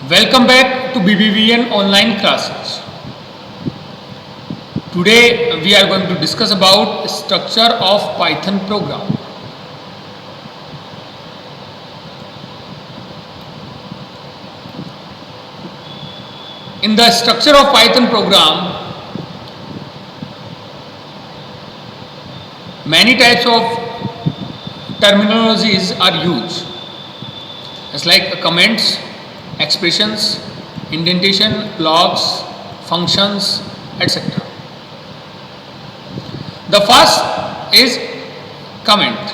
Welcome back to BBVN online classes. Today we are going to discuss about structure of Python program. In the structure of Python program, many types of terminologies are used. It's like comments, expressions, indentation, blocks, functions, etc. The first is comment.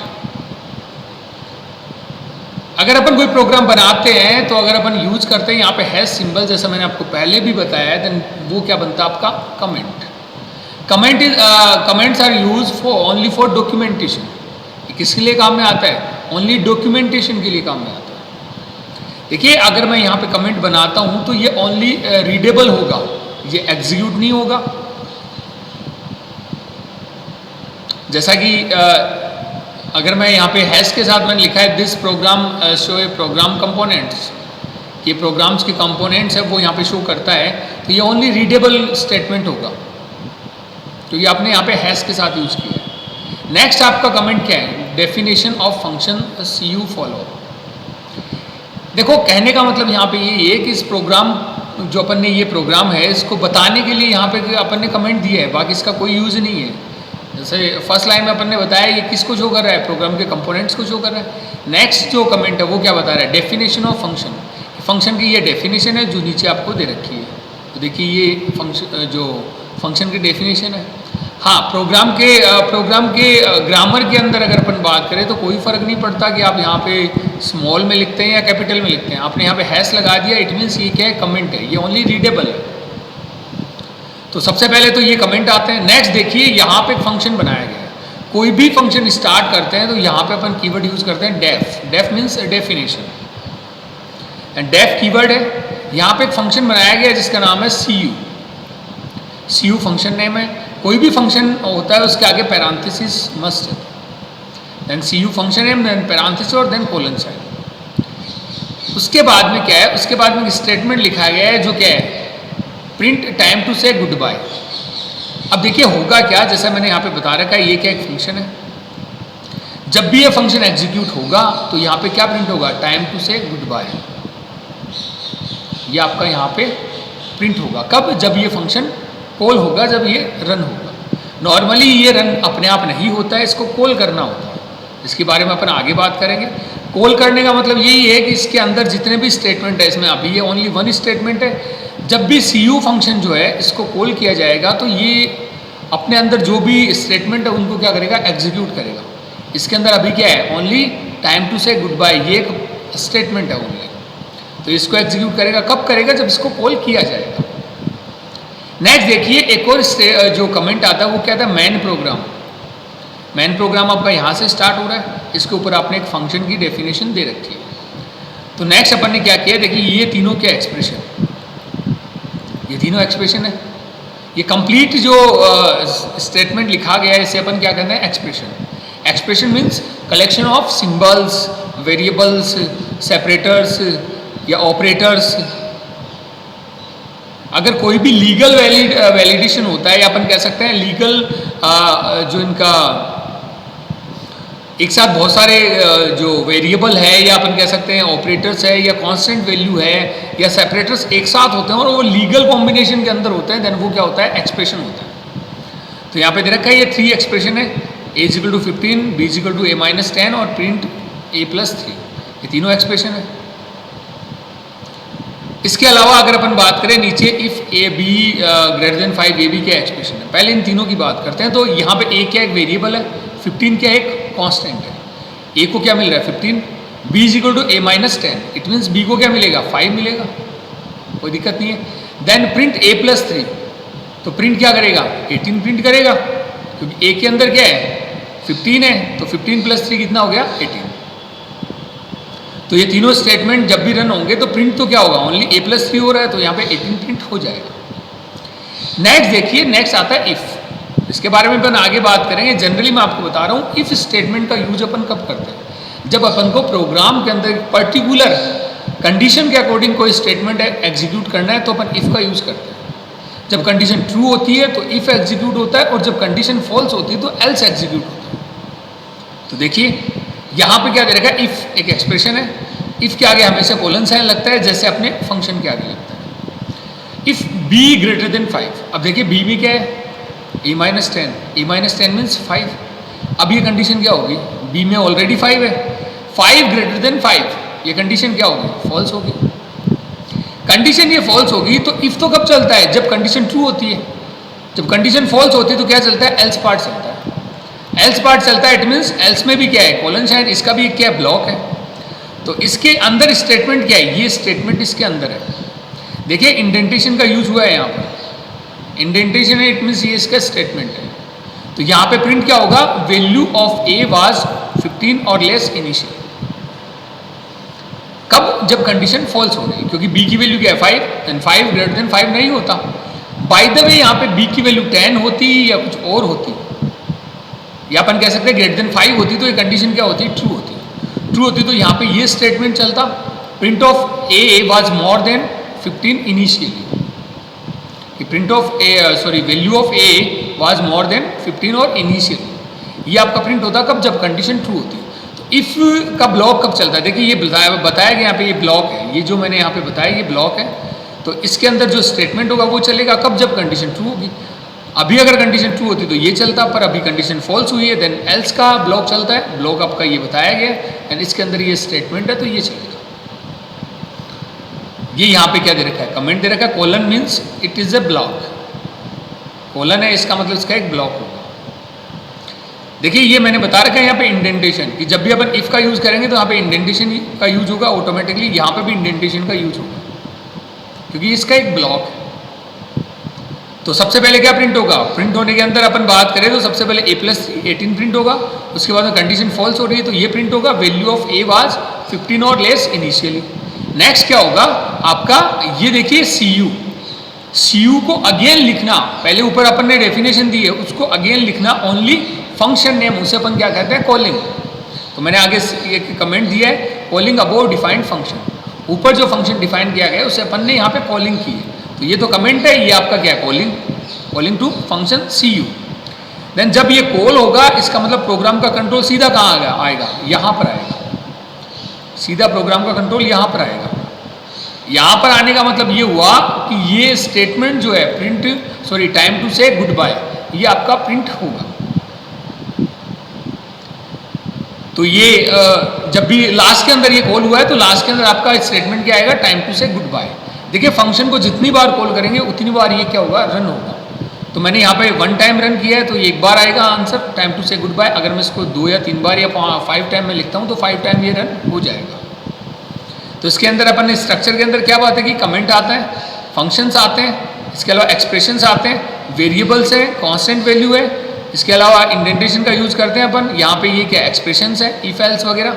अगर अपन कोई programme बनाते हैं तो अगर अपन use करते हैं यहाँ पे हैश सिंबल, जैसा मैंने आपको पहले भी बताया है, देन वो क्या बनता है आपका comment. Comments are use for only for documentation. किसके लिए काम में आता है? ओनली डॉक्यूमेंटेशन के लिए काम में आता है. देखिए, अगर मैं यहाँ पे कमेंट बनाता हूँ तो ये ओनली रीडेबल होगा, ये एग्जीक्यूट नहीं होगा. जैसा कि अगर मैं यहाँ पे हैश के साथ मैंने लिखा है this program show a program components, ये प्रोग्राम्स के कंपोनेंट्स है वो यहाँ पे शो करता है, तो ये ओनली रीडेबल स्टेटमेंट होगा. तो ये आपने यहाँ पे हैश के साथ यूज किया है. नेक्स्ट आपका कमेंट क्या है? Definition of function c u follow. देखो, कहने का मतलब यहाँ पे ये है कि इस प्रोग्राम जो अपन ने ये प्रोग्राम है इसको बताने के लिए यहाँ पे अपन ने कमेंट दिया है, बाकी इसका कोई यूज नहीं है. जैसे फर्स्ट लाइन में अपन ने बताया ये किसको शो कर रहा है? प्रोग्राम के कंपोनेंट्स को शो कर रहा है. नेक्स्ट जो कमेंट है वो क्या बता रहा है? Definition of function. फंक्शन की ये डेफिनेशन है जो नीचे आपको दे रखी है. तो देखिए ये फंक्शन, जो फंक्शन की डेफिनेशन है. हाँ, प्रोग्राम के ग्रामर के अंदर अगर अपन बात करें तो कोई फ़र्क नहीं पड़ता कि आप यहाँ पे स्मॉल में लिखते हैं या कैपिटल में लिखते हैं. आपने यहाँ पे हैश लगा दिया, इट मीन्स ये क्या है? कमेंट है, ये ओनली रीडेबल है. तो सबसे पहले तो ये कमेंट आते हैं. नेक्स्ट देखिए, यहाँ पे एक फंक्शन बनाया गया है. कोई भी फंक्शन स्टार्ट करते हैं तो यहाँ पे अपन कीवर्ड यूज करते हैं def. Def means definition, and def keyword है. यहाँ पे एक फंक्शन बनाया गया है जिसका नाम है C U. C U function name है. कोई भी फंक्शन होता है उसके आगे पैरांथेसिस मस्ट है. Then C U function name, then parenthesis और देन कोलन साइन. उसके बाद में क्या है? उसके बाद में स्टेटमेंट लिखा गया है जो क्या है? प्रिंट टाइम टू से गुड बाय. अब देखिए होगा क्या, जैसा मैंने यहाँ पे बता रखा है, ये क्या एक फंक्शन है. जब भी ये फंक्शन एग्जीक्यूट होगा तो यहाँ पे क्या प्रिंट होगा? टाइम टू से गुड बाय. ये आपका यहाँ पे प्रिंट होगा. कब? जब ये फंक्शन कॉल होगा, जब ये रन होगा. नॉर्मली ये रन अपने आप नहीं होता है, इसको कॉल करना होता है. इसके बारे में अपन आगे बात करेंगे. कॉल करने का मतलब यही है कि इसके अंदर जितने भी स्टेटमेंट है, इसमें अभी ये ओनली वन स्टेटमेंट है. जब भी सी यू फंक्शन जो है इसको कॉल किया जाएगा तो ये अपने अंदर जो भी स्टेटमेंट है उनको क्या करेगा? एग्जीक्यूट करेगा. इसके अंदर अभी क्या है? ओनली टाइम टू से गुड बाय, ये एक स्टेटमेंट है ओनली. तो इसको एग्जीक्यूट करेगा. कब करेगा? जब इसको कॉल किया जाएगा. नेक्स्ट देखिए, एक और जो कमेंट आता है वो क्या था? Main program. मैन प्रोग्राम आपका यहाँ से स्टार्ट हो रहा है. इसके ऊपर आपने एक फंक्शन की डेफिनेशन दे रखी है. तो नेक्स्ट अपन ने क्या किया? देखिए ये तीनों क्या एक्सप्रेशन, ये तीनों एक्सप्रेशन है. ये कंप्लीट जो स्टेटमेंट लिखा गया है इसे अपन क्या कहते हैं? Expression. Expression means collection of symbols, variables, separators या ऑपरेटर्स. अगर कोई भी लीगल वैलिडेशन होता है, या अपन कह सकते हैं लीगल जो इनका एक साथ बहुत सारे जो वेरिएबल है, या अपन कह सकते हैं ऑपरेटर्स है, या कांस्टेंट वैल्यू है, या सेपरेटर्स एक साथ होते हैं और वो लीगल कॉम्बिनेशन के अंदर होते हैं, देन वो क्या होता है? एक्सप्रेशन होता है. तो यहाँ पे दे रखा है ये 3 एक्सप्रेशन है. a equal to 15, b equal to a-10 और प्रिंट a+3. ये तीनों एक्सप्रेशन है. इसके अलावा अगर अपन बात करें नीचे, if A be greater than 5, ये भी क्या एक्सप्रेशन है. पहले इन तीनों की बात करते हैं. तो यहाँ पे ए क्या एक वेरिएबल है, 15 क्या एक कांस्टेंट है. ए को क्या मिल रहा है? 15. b equal to a-10, it means b को क्या मिलेगा? 5 मिलेगा. कोई दिक्कत नहीं है. Then print a+3. तो प्रिंट क्या करेगा? 18 प्रिंट करेगा, क्योंकि a के अंदर क्या है? 15 है. तो 15 + 3 कितना हो गया? 18. तो ये तीनों स्टेटमेंट जब भी रन होंगे तो प्रिंट तो क्या होगा? ओनली a+3 हो रहा है, तो यहाँ पे 18 प्रिंट हो जाएगा. नेक्स्ट देखिए, नेक्स्ट आता है इफ. इसके बारे में अपन आगे बात करेंगे. जनरली मैं आपको बता रहा हूँ इफ स्टेटमेंट का यूज अपन कब करते हैं? जब अपन को प्रोग्राम के अंदर पर्टिकुलर कंडीशन के अकॉर्डिंग कोई स्टेटमेंट एग्जीक्यूट करना है तो अपन इफ़ का यूज़ करते हैं। जब कंडीशन ट्रू होती है तो इफ़ एग्जीक्यूट होता है, और जब कंडीशन फॉल्स होती है तो एल्स एग्जीक्यूट होता है। तो देखिए यहाँ पे क्या दे रखा है, इफ़ एक एक्सप्रेशन है, इफ़ के आगे हमेशा कोलन साइन लगता है जैसे अपने फंक्शन के आगे लगता है। इफ़ बी ग्रेटर देन 5, अब देखिए बी में क्या है, a-10, a-10 मीन्स 5। अब ये कंडीशन क्या होगी, बी में ऑलरेडी 5 है, 5 ग्रेटर देन 5, ये कंडीशन क्या होगी, फॉल्स होगी। कंडीशन ये फॉल्स होगी तो इफ़ तो कब चलता है, जब कंडीशन ट्रू होती है। जब कंडीशन फॉल्स होती है तो क्या चलता है, एल्स पार्ट चलता है। एल्स पार्ट चलता है, इट मीन्स एल्स में भी क्या है, कोलन साइन, इसका भी एक क्या है, ब्लॉक है। तो इसके अंदर स्टेटमेंट क्या है, ये स्टेटमेंट इसके अंदर है। देखिए इंडेंटेशन का यूज हुआ है यहाँ पर, इंडेंटेशन है, इट मीन्स ये इसका स्टेटमेंट है। तो यहाँ पे प्रिंट क्या होगा, वैल्यू ऑफ ए वाज 15 और लेस इनिशियल। कब, जब कंडीशन फॉल्स हो गई, क्योंकि बी की वैल्यू क्या है 5, देन 5 ग्रेटर देन 5 नहीं होता। बाय द वे यहाँ पे बी की वैल्यू 10 होती या कुछ और होती, या अपन कह सकते हैं ग्रेटर देन 5 होती तो ये कंडीशन क्या होती, ट्रू होती। ट्रू होती तो यहाँ पे ये स्टेटमेंट चलता, print of A was more than 15 initially, कि print of A value of A was more than 15 और इनिशियली, ये आपका प्रिंट होता कब, जब कंडीशन ट्रू होती। इफ़ का ब्लॉक कब चलता है, देखिए ये बताया गया यहाँ पे, ये ब्लॉक है, ये जो मैंने यहाँ पे बताया ये ब्लॉक है। तो इसके अंदर जो स्टेटमेंट होगा वो चलेगा कब, जब कंडीशन ट्रू होगी। अभी अगर कंडीशन ट्रू होती तो ये चलता, पर अभी कंडीशन फॉल्स हुई है, देन एल्स का ब्लॉक चलता है। ब्लॉक आपका ये बताया गया एंड इसके अंदर ये स्टेटमेंट है तो ये चलेगा। ये यहाँ पे क्या दे रखा है, कमेंट दे रखा है, colon means it is a block. Colon है इसका मतलब इसका एक ब्लॉक होगा। देखिए ये मैंने बता रखा है यहाँ पे इंडेंटेशन, कि जब भी अपन इफ़ का यूज़ करेंगे तो यहाँ पे इंडेंटेशन का यूज होगा ऑटोमेटिकली, यहाँ पे भी इंडेंटेशन का यूज होगा क्योंकि इसका एक ब्लॉक है। तो सबसे पहले क्या प्रिंट होगा, प्रिंट होने के अंदर अपन बात करें तो सबसे पहले a+3 18 प्रिंट होगा। उसके बाद में कंडीशन फॉल्स हो रही है तो ये प्रिंट होगा, वैल्यू ऑफ ए वाज 15 और लेस इनिशियली। नेक्स्ट क्या होगा आपका, ये देखिए सी यू को अगेन लिखना, पहले ऊपर अपन ने डेफिनेशन दी है उसको अगेन लिखना, ओनली फंक्शन नेम, उसे अपन क्या कहते हैं, कॉलिंग। तो मैंने आगे एक कमेंट दिया है, कॉलिंग अबाउट डिफाइंड फंक्शन, ऊपर जो फंक्शन डिफाइन किया गया है उसे अपन ने यहाँ पे कॉलिंग की है। तो ये तो कमेंट है, ये आपका क्या है, calling to function c u. Then जब ये कॉल होगा इसका मतलब प्रोग्राम का कंट्रोल सीधा कहाँ आएगा, यहाँ पर आएगा, सीधा प्रोग्राम का कंट्रोल यहाँ पर आएगा। यहाँ पर आने का मतलब ये हुआ कि ये स्टेटमेंट जो है टाइम टू से गुड बाय, ये आपका प्रिंट होगा। तो ये जब भी लास्ट के अंदर ये कॉल हुआ है तो लास्ट के अंदर आपका स्टेटमेंट क्या आएगा, टाइम टू से गुड बाय। देखिए फंक्शन को जितनी बार कॉल करेंगे उतनी बार ये क्या होगा, रन होगा। तो मैंने यहाँ पे 1 टाइम रन किया है तो एक बार आएगा आंसर टाइम टू से गुड बाय। अगर मैं इसको 2 या 3 बार या 5 टाइम में लिखता हूँ तो 5 टाइम ये रन हो जाएगा। तो इसके अंदर अपन स्ट्रक्चर के अंदर क्या बात है कि कमेंट आता है, फंक्शंस आते हैं, इसके अलावा एक्सप्रेशंस आते हैं, वेरिएबल्स है, कांस्टेंट वैल्यू है, इसके अलावा इंडेंटेशन का यूज़ करते हैं अपन। यहाँ पे ये क्या एक्सप्रेशंस है, इफ एल्स वगैरह,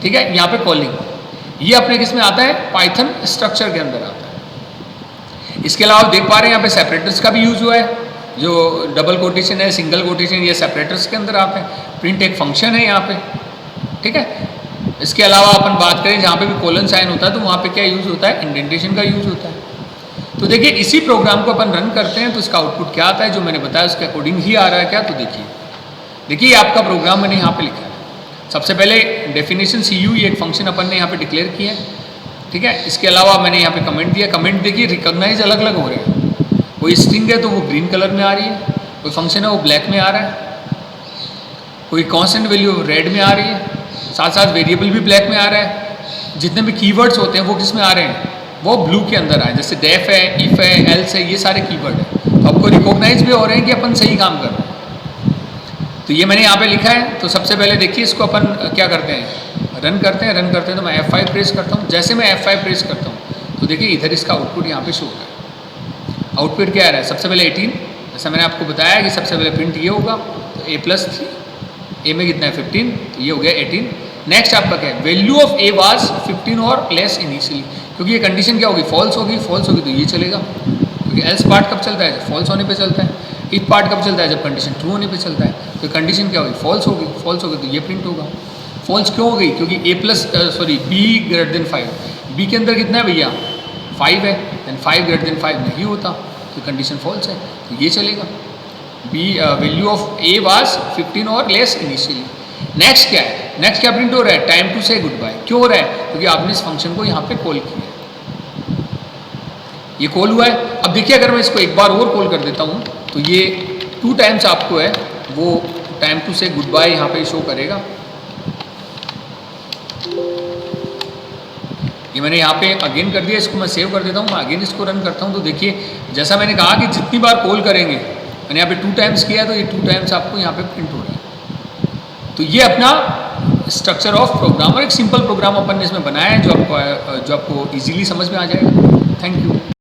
ठीक है। यहाँ पे कॉलिंग, ये अपने किस में आता है, पाइथन स्ट्रक्चर के अंदर आता है। इसके अलावा देख पा रहे हैं यहाँ पे सेपरेटर्स का भी यूज़ हुआ है, जो डबल कोटेशन है, सिंगल कोटेशन, ये सेपरेटर्स के अंदर आते हैं। प्रिंट एक फंक्शन है यहाँ पे, ठीक है। इसके अलावा अपन बात करें जहाँ पे भी कोलन साइन होता है तो वहाँ पे क्या यूज़ होता है, इंडेंटेशन का यूज़ होता है। तो देखिए इसी प्रोग्राम को अपन रन करते हैं तो इसका आउटपुट क्या आता है, जो मैंने बताया उसके अकॉर्डिंग ही आ रहा है क्या। तो देखिए आपका प्रोग्राम मैंने यहाँ पे लिखा है। सबसे पहले डेफिनेशन सी यू, ये एक फंक्शन अपन ने यहाँ पे डिक्लेयर किया है, ठीक है। इसके अलावा मैंने यहाँ पे कमेंट दिया, कमेंट देखिए रिकॉग्नाइज अलग अलग हो रहे हैं। कोई स्ट्रिंग है तो वो ग्रीन कलर में आ रही है, कोई फंक्शन है वो ब्लैक में आ रहा है, कोई कॉन्स्टेंट वैल्यू रेड में आ रही है, साथ साथ वेरिएबल भी ब्लैक में आ रहा है। जितने भी कीवर्ड्स होते हैं वो किस में आ रहे हैं, वो ब्लू के अंदर आए, जैसे डेफ है, इफ है, एल्स है, ये सारे कीवर्ड है। तो आपको रिकॉग्नाइज भी हो रहे हैं कि अपन सही काम कर रहे हैं। तो ये मैंने यहाँ पे लिखा है। तो सबसे पहले देखिए इसको अपन क्या करते हैं, रन करते हैं। तो मैं F5 प्रेस करता हूँ। जैसे मैं F5 प्रेस करता हूँ तो देखिए इधर इसका आउटपुट यहाँ पे शो हो रहा है। आउटपुट क्या आ रहा है, सबसे पहले 18, जैसा मैंने आपको बताया कि सबसे पहले प्रिंट ये होगा। तो A+3, ए में कितना है 15, तो ये हो गया 18। नेक्स्ट आपका क्या है, वैल्यू ऑफ ए वाज 15 और लेस इनिशियली, क्योंकि ये कंडीशन क्या होगी, फॉल्स होगी तो ये चलेगा, क्योंकि एल्स पार्ट कब चलता है, फॉल्स होने पे चलता है। इफ पार्ट कब चलता है, जब कंडीशन ट्रू होने पे चलता है। तो कंडीशन क्या होगी, फॉल्स होगी तो ये प्रिंट होगा। फॉल्स क्यों हो गई, क्योंकि बी ग्रेटर देन 5, बी के अंदर कितना है भैया 5 है, देन 5 ग्रेटर देन 5 नहीं होता, तो कंडीशन फॉल्स है, तो ये चलेगा। B value of A was 15 और लेस इनिशियली। नेक्स्ट क्या है, नेक्स्ट क्या प्रिंट हो रहा है, टाइम टू से गुड बाय। क्यों हो रहा है, क्योंकि आपने इस फंक्शन को यहाँ पे कॉल किया है, ये कॉल हुआ है। अब देखिए अगर मैं इसको एक बार और कॉल कर देता हूँ तो ये 2 टाइम्स आपको है वो टाइम टू से गुड बाय यहाँ पे शो करेगा। ये मैंने यहाँ पे अगेन कर दिया, इसको मैं सेव कर देता हूँ, मैं अगेन इसको रन करता हूँ, तो देखिए जैसा मैंने कहा कि जितनी बार कॉल करेंगे, मैंने यहाँ पे 2 टाइम्स किया तो ये 2 टाइम्स आपको यहाँ पे प्रिंट हो रहा है। तो ये अपना स्ट्रक्चर ऑफ प्रोग्राम और एक सिंपल प्रोग्राम अपन ने इसमें बनाया है जो आपको इजीली समझ में आ जाएगा। Thank you.